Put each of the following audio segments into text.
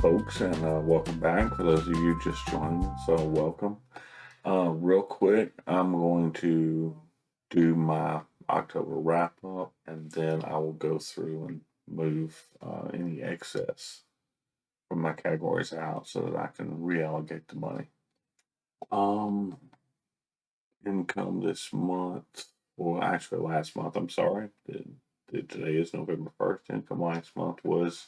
folks, and welcome back. For those of you just joining us, so welcome. Real quick, I'm going to do my October wrap up, and then I will go through and move any excess from my categories out so that I can reallocate the money. Um, Income this month, well, actually last month. I'm sorry. Today is November 1st. Income last month was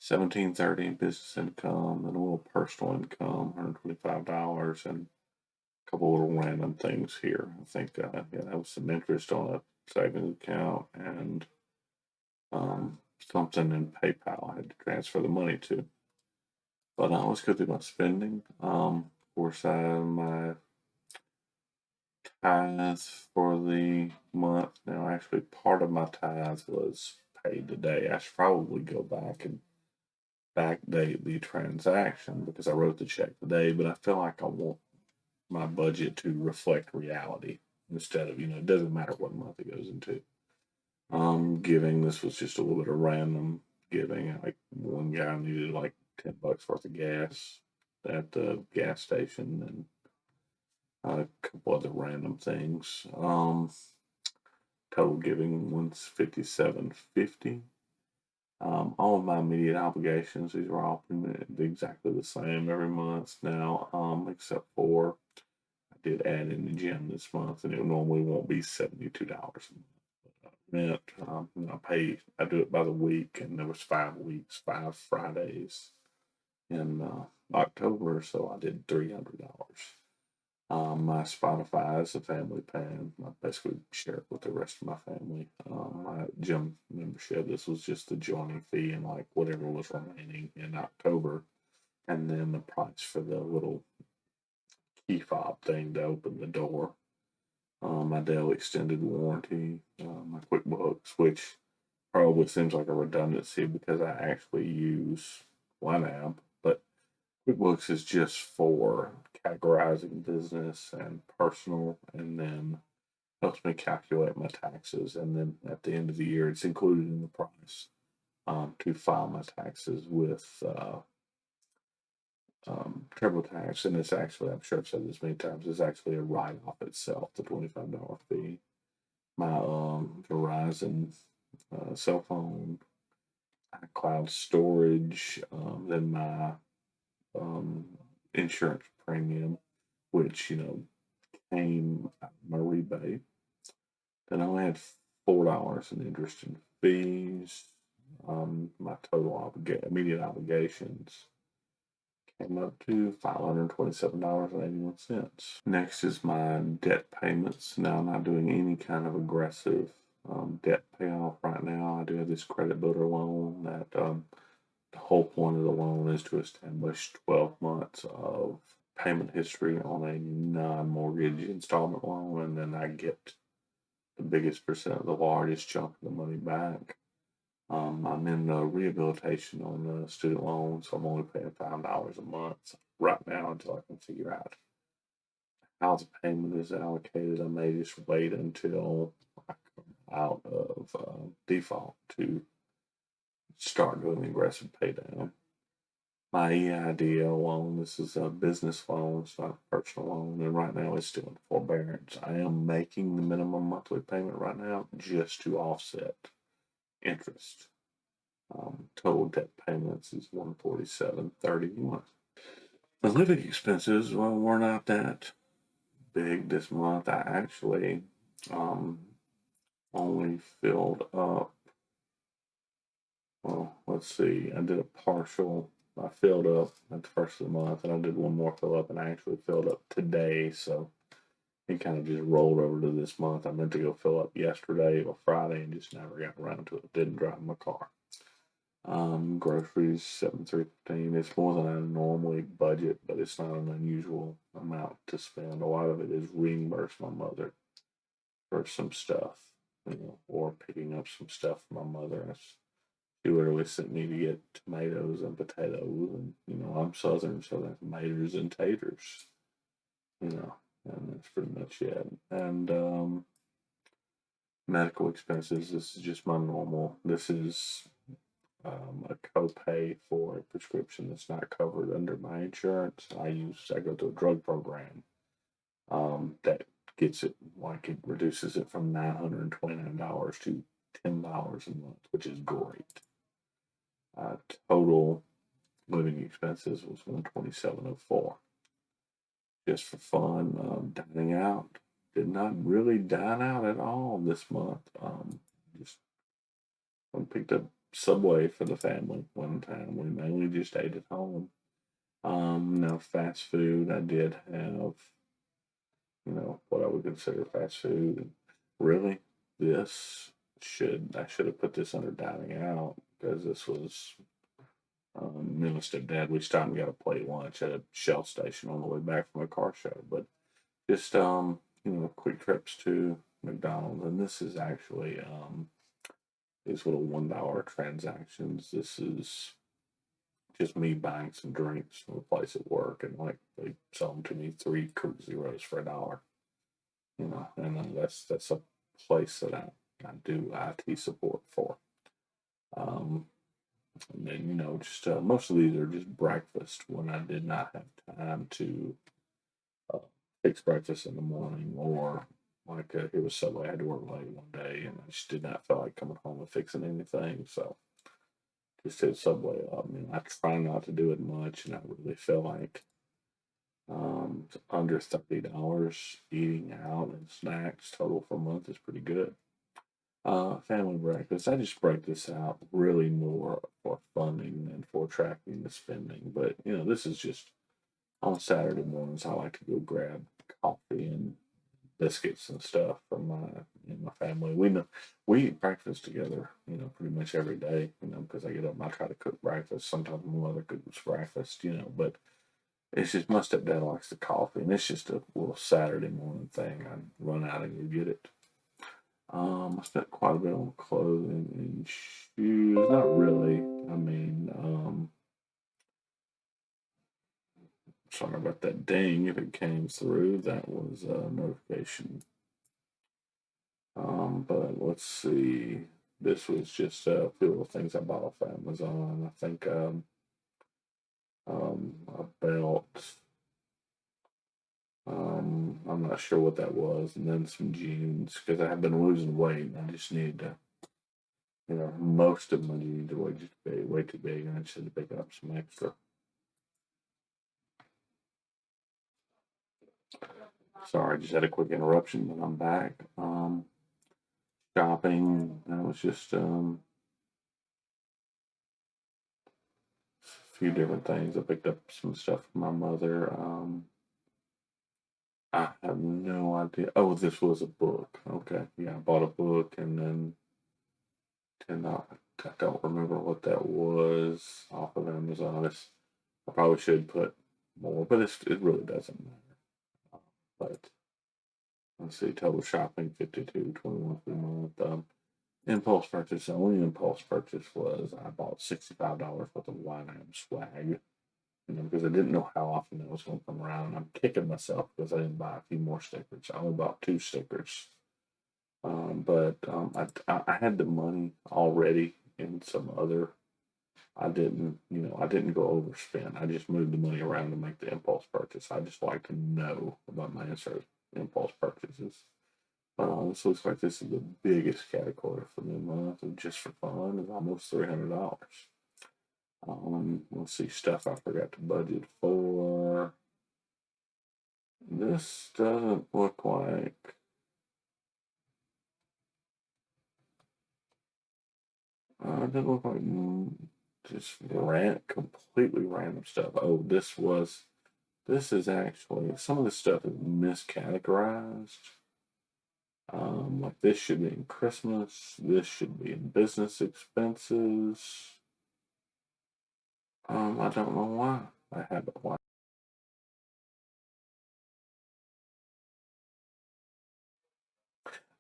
1730 in business income and a little personal income, $125, and a couple little random things here. I think that was some interest on a savings account and something in PayPal I had to transfer the money to. But let's go through my spending. Of course, I have my tithes for the month. Now, actually, part of my tithes was paid today. I should probably go back and backdate the transaction because I wrote the check today, but I feel like I want my budget to reflect reality instead of, it doesn't matter what month it goes into. Giving, this was just a little bit of random giving. Like one guy needed like $10 worth of gas at the gas station and a couple other random things. Total giving was $57.50. All of my immediate obligations, these are all exactly the same every month now, except for I did add in the gym this month, and it normally won't be $72 a month. Rent, I do it by the week, and there was 5 weeks, 5 Fridays in October, so I did $300. My Spotify is a family plan. I basically share it with the rest of my family. My gym membership, this was just the joining fee and like whatever was remaining in October. And then the price for the little key fob thing to open the door. My Dell extended warranty, my QuickBooks, which probably seems like a redundancy because I actually use YNAB, but QuickBooks is just for categorizing business and personal, and then helps me calculate my taxes. And then at the end of the year, it's included in the price to file my taxes with TurboTax. And it's actually, I'm sure I've said this many times, it's actually a write off itself, the $25 fee. My Verizon cell phone, cloud storage, then my um, insurance premium, which came out of my rebate. Then I only had $4 in interest and fees. My total immediate obligations came up to $527.81. Next is my debt payments. Now I'm not doing any kind of aggressive debt payoff right now. I do have this credit builder loan that the whole point of the loan is to establish 12 months of payment history on a non-mortgage installment loan, and then I get the biggest percent of the largest chunk of the money back. I'm in the rehabilitation on the student loan, so I'm only paying $5 a month right now until I can figure out how the payment is allocated. I may just wait until I come out of default to start doing aggressive pay down. My EIDL loan, this is a business loan, it's not a personal loan, and right now it's still in forbearance. I am making the minimum monthly payment right now just to offset interest. Total debt payments is $147.31. The living expenses, well, were not that big this month. I actually only filled up. Well, let's see. I filled up at the first of the month, and I did one more fill up, and I actually filled up today. So it kind of just rolled over to this month. I meant to go fill up yesterday or Friday, and just never got around to it. Didn't drive my car. Groceries, 7,315. It's more than I normally budget, but it's not an unusual amount to spend. A lot of it is reimburse my mother for some stuff, or picking up some stuff for my mother. She literally sent me to get tomatoes and potatoes, and I'm Southern, so that's tomatoes and taters, and that's pretty much it. And medical expenses. This is just my normal. This is a copay for a prescription that's not covered under my insurance. I go to a drug program that gets it, like it reduces it from $929 to $10 a month, which is great. Uh, Total living expenses was 127.04. Just for fun, dining out. Did not really dine out at all this month. Just picked up Subway for the family one time. We mainly just ate at home. Now fast food, I did have, what I would consider fast food. And really, this I should have put this under dining out because this was me and my stepdad. We stopped and got a plate lunch at a Shell station on the way back from a car show. But just quick trips to McDonald's, and this is actually these little $1 transactions. This is just me buying some drinks from a place at work, and like they sell them to me 3 Coke Zeros for $1. And then that's a place that I do IT support for. Um, and then just most of these are just breakfast when I did not have time to uh, fix breakfast in the morning, or like it was Subway. I had to work late one day, and I just did not feel like coming home and fixing anything. So just hit Subway up. I try not to do it much, and I really feel like under $30 eating out and snacks total for a month is pretty good. Family breakfast. I just break this out really more for funding than for tracking the spending. But this is just on Saturday mornings. I like to go grab coffee and biscuits and stuff from my family. We eat breakfast together. Pretty much every day. Because I get up and I try to cook breakfast. Sometimes my mother cooks breakfast. But it's just my stepdad likes the coffee, and it's just a little Saturday morning thing. I run out and go get it. I spent quite a bit on clothing and shoes. Not really. Sorry about that ding. If it came through, that was a notification. But let's see. This was just a few of the things I bought off Amazon. I think a belt. I'm not sure what that was, and then some jeans because I have been losing weight. And I just need to, most of my jeans are way too big, and I just had to pick up some extra. Sorry, I just had a quick interruption, but I'm back. Shopping. That was just a few different things. I picked up some stuff for my mother. I have no idea. Oh, this was a book. Okay, yeah, I bought a book and then I don't remember what that was off of Amazon. I probably should put more, but it really doesn't matter. But let's see, total shopping 52.21 per month. Impulse purchase. The only impulse purchase was I bought $65 worth of YNAB swag. Because I didn't know how often that was going to come around. I'm kicking myself because I didn't buy a few more stickers. I only bought 2 stickers. But I had the money already in some other. I didn't go overspend. I just moved the money around to make the impulse purchase. I just like to know about my impulse purchases. This looks like this is the biggest category for the month, and just for fun is almost $300. Let's see, stuff I forgot to budget for. This doesn't look like. It doesn't look like just completely random stuff. Oh, this is actually, some of the stuff is miscategorized. Like this should be in Christmas. This should be in business expenses. I don't know why I have it. Why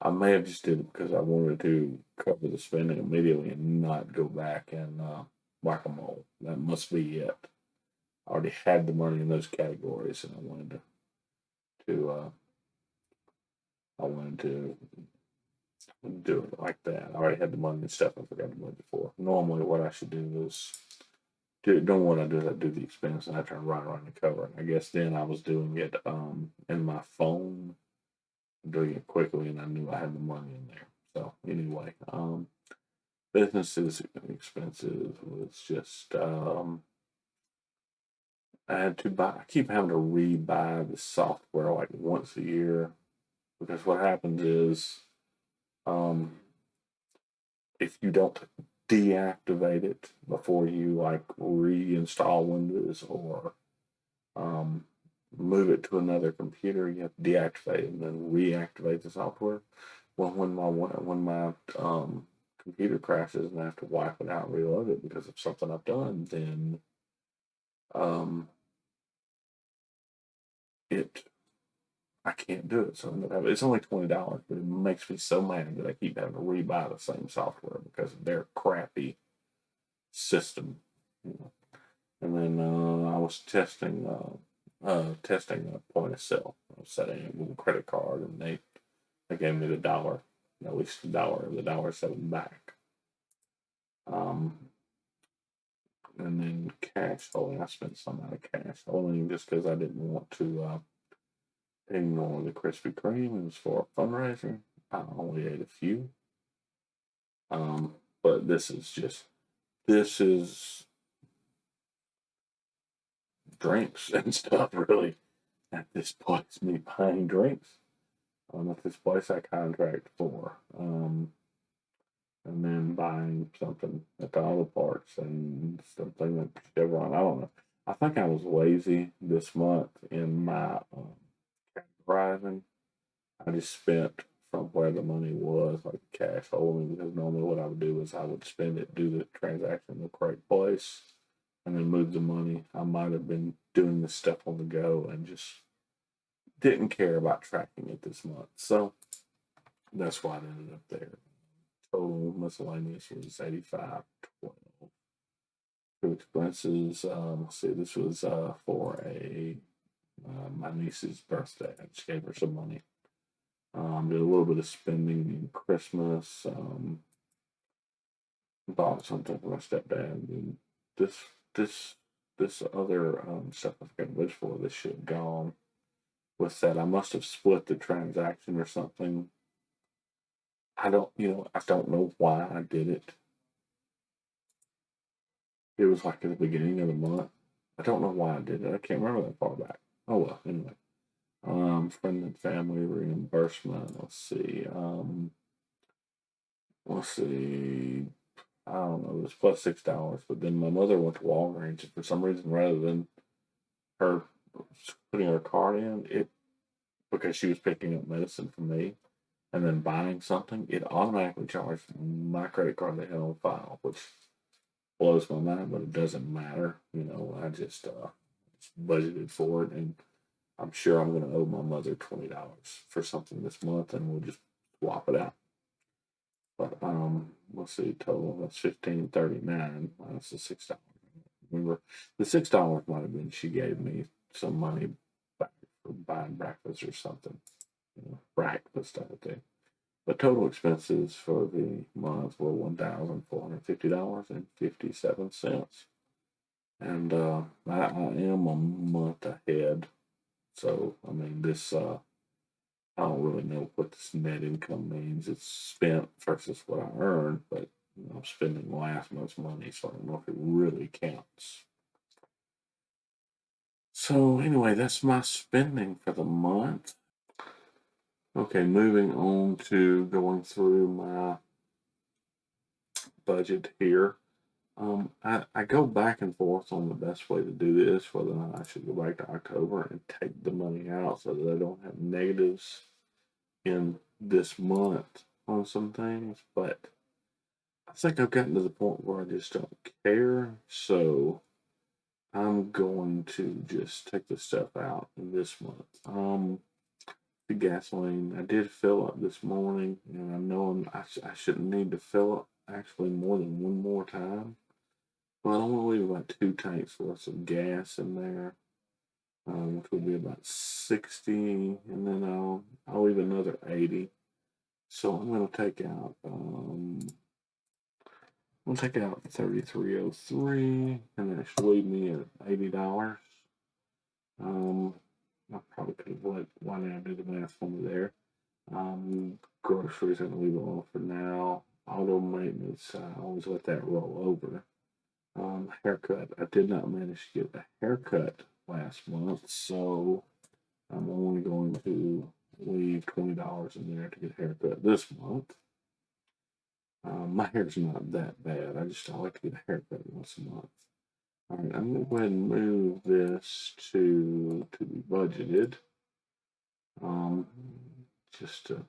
I may have just did it because I wanted to cover the spending immediately and not go back and whack-a-mole. That must be it. I already had the money in those categories, and to I wanted to do it like that. I already had the money and stuff I forgot the budget for. Normally, what I should do is don't what I do is I do the expense and I turn right around the cover. And I guess then I was doing it in my phone, doing it quickly, and I knew I had the money in there. So anyway, businesses expenses was just I had to buy. I keep having to rebuy the software like once a year because what happens is um, if you don't deactivate it before you like reinstall Windows or um, move it to another computer, you have to deactivate it and then reactivate the software. Well, when my computer crashes and I have to wipe it out and reload it because of something I've done, then um, it I can't do it. So I end up having, it's only $20, but it makes me so mad that I keep having to rebuy the same software because of their crappy system. You know. And then I was testing a point of sale. I was setting up with a credit card, and they gave me the dollar, at least the dollar seven back. Um, and then cash holding, I spent some out of cash holding just because I didn't want to ignore the Krispy Kreme. It was for a fundraiser. I only ate a few. But this is drinks and stuff really at this place, me buying drinks at this place I contract for. And then buying something at the auto parts and something at Chevron. I don't know. I think I was lazy this month in my categorizing. I just spent from where the money was, like cash holding, because normally what I would do is I would spend it, do the transaction in the correct place, and then move the money. I might have been doing this stuff on the go and just didn't care about tracking it this month. So that's why it ended up there. Total miscellaneous was 85.12. For expenses, let's see, this was for a my niece's birthday. I just gave her some money. Did a little bit of spending in Christmas. Bought something for my stepdad. And this this this other stuff I forgot which for. This shit gone. What's that? I must have split the transaction or something. I don't know why I did it. It was like at the beginning of the month. I don't know why I did it. I can't remember that far back. Oh well, anyway. Friend and family reimbursement. Let's see. I don't know. It was plus $6, but then my mother went to Walgreens and for some reason, rather than her putting her card in, it because she was picking up medicine for me and then buying something, it automatically charged my credit card they had on file, which blows my mind, but it doesn't matter. I just budgeted for it, and I'm sure I'm going to owe my mother $20 for something this month, and we'll just swap it out. But let's see, total that's 15.39 minus the $6. Remember, the $6 might have been she gave me some money back for buying breakfast or something. Breakfast, I think. But total expenses for the month were $1,450.57. And I am a month ahead. So, I mean, I don't really know what this net income means. It's spent versus what I earned, but I'm spending last month's money, so I don't know if it really counts. So, anyway, that's my spending for the month. Okay, moving on to going through my budget here. I go back and forth on the best way to do this, whether or not I should go back to October and take the money out so that I don't have negatives in this month on some things. But I think I've gotten to the point where I just don't care. So I'm going to just take the stuff out in this month. The gasoline, I did fill up this morning, and I know I shouldn't need to fill up actually more than one more time. Well, I'm gonna leave about 2 tanks worth of gas in there, which will be about 60, and then I'll leave another 80. So I'm going to take out, we'll take out 3303, and that should leave me at $80. Um, I probably could have let YNAB do the math for me there. Groceries, I'm going to leave it on for now. Auto maintenance, I always let that roll over. Haircut, I did not manage to get a haircut last month, so I'm only going to leave $20 in there to get a haircut this month. My hair's not that bad. I like to get a haircut once a month. All right, I'm going to go ahead and move this to be budgeted. Just to,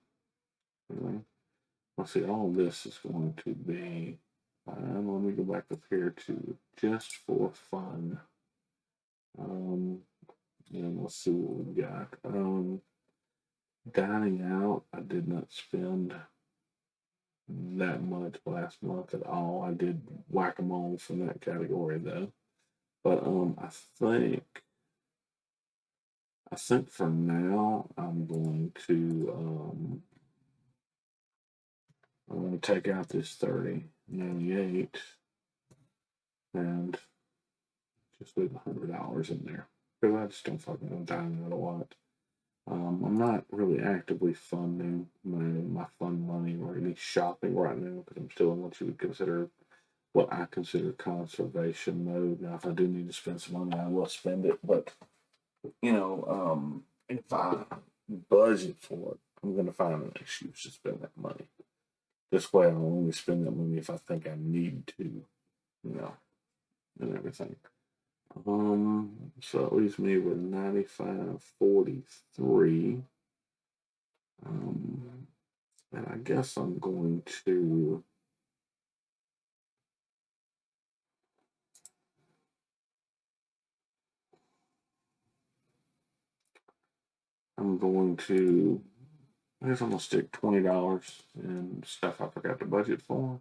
let's see, all of this is going to be, let me go back up here to just for fun. And let's see what we've got. Dining out, I did not spend that much last month at all. I did whack-a-mole from that category though. But I think for now I'm going to take out this 30.98 and just leave $100 in there because I just don't fucking dine out a lot. I'm not really actively funding my fun money or any shopping right now because I'm still in what I consider conservation mode. Now, if I do need to spend some money, I will spend it. But if I budget for it, I'm going to find an excuse to spend that money. This way, I'll only spend that money if I think I need to, and everything. So it leaves me with 95.43. And I guess I'm going to I guess I'm gonna stick $20 in stuff I forgot to budget for.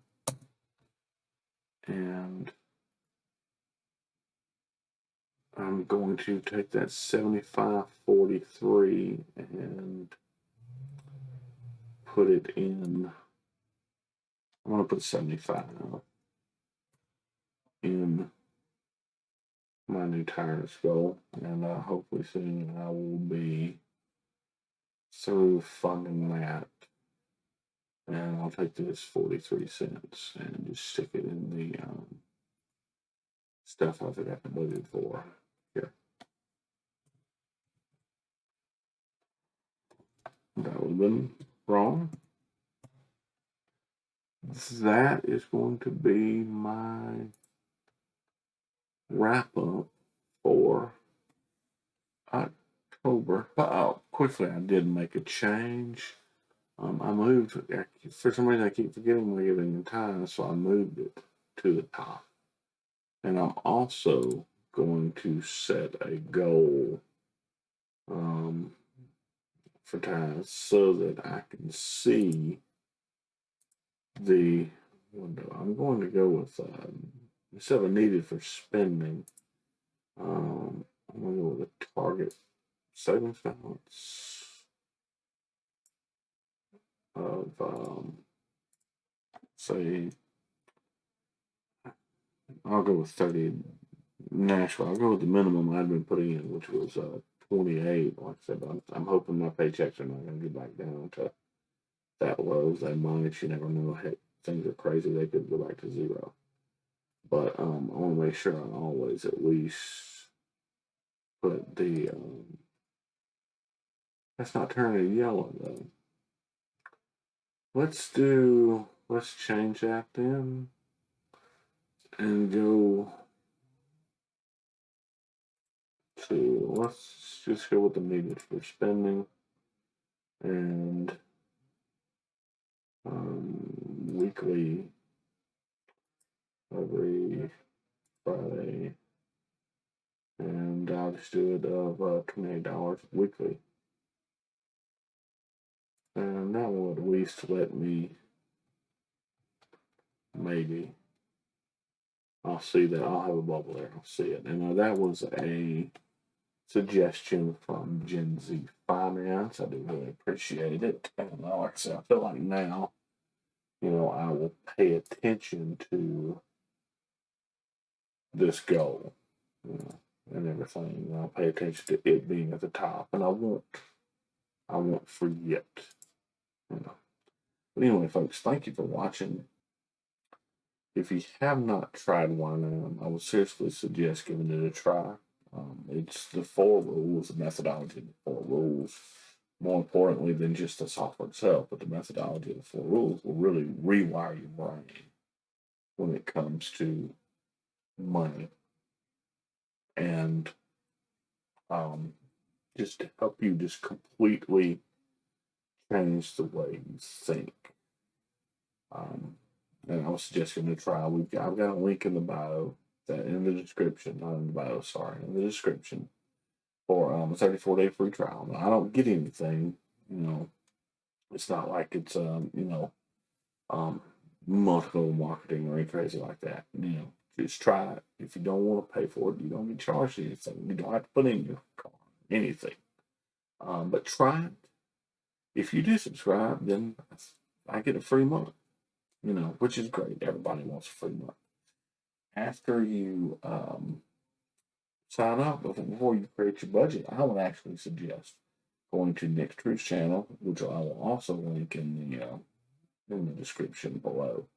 And I'm going to take that 75.43 and put it in. I'm gonna put 75 in my new tires goal, and hopefully soon I will be through funding that. And I'll take this 43 cents and just stick it in the stuff I forgot to budget for here. That would have been wrong. That is going to be my wrap up for October. But quickly, I did make a change. I moved, for some reason, I keep forgetting my giving time, so I moved it to the top. And I'm also going to set a goal for time so that I can see the window. I'm going to go with instead of needed for spending. I'm going to go with a target savings balance of say I'll go with 30 Nashville. I'll go with the minimum I'd been putting in, which was 28. Like I said, I'm hoping my paychecks are not going to get back down to that low. They might. You never know. Heck, things are crazy. They could go back to zero. But I want to make sure I always at least put the. That's not turning yellow though. Let's change that then and go to, let's just go with the needed for spending and weekly every Friday, and I'll just do it of $28 weekly. And that will at least let me, maybe, I'll see that I'll have a bubble there. I'll see it. And that was a suggestion from Gen Z Finance. I do really appreciate it. And like I said, I feel like now, I will pay attention to this goal, and everything. I'll pay attention to it being at the top, and I won't forget. But anyway, folks, thank you for watching. If you have not tried YNAB, I would seriously suggest giving it a try. It's the 4 rules, the methodology of the 4 rules, more importantly than just the software itself, but the methodology of the 4 rules will really rewire your brain when it comes to money, and just to help you just completely change the way you think. And I would suggest giving it a try. I've got a link in the bio, that in the description, not in the bio, sorry, in the description for a 34-day free trial. Now, I don't get anything, it's not like it's multiple marketing or anything crazy like that. Just try it. If you don't want to pay for it, you don't get charged anything. You don't have to put in your car anything. But try it. If you do subscribe, then I get a free month. Which is great. Everybody wants a free month. After you sign up, before you create your budget, I would actually suggest going to Nick's Truth's channel, which I will also link in the description below,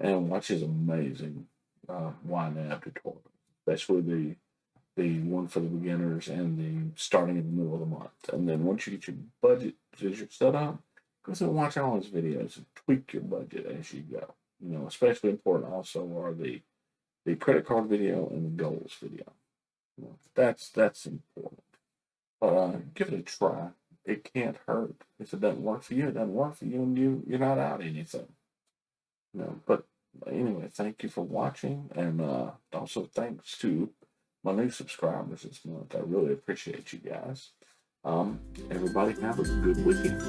and watch his amazing YNAB tutorial, especially the one for the beginners and the starting in the middle of the month. And then once you get your budget set up, go through and watch all his videos and tweak your budget as you go. Especially important also are the credit card video and the goals video. That's important. But give it a try. It can't hurt. If it doesn't work for you, it doesn't work for you, and you're not out anything. But anyway, thank you for watching, and also thanks to my new subscribers this month. I really appreciate you guys. Everybody have a good weekend.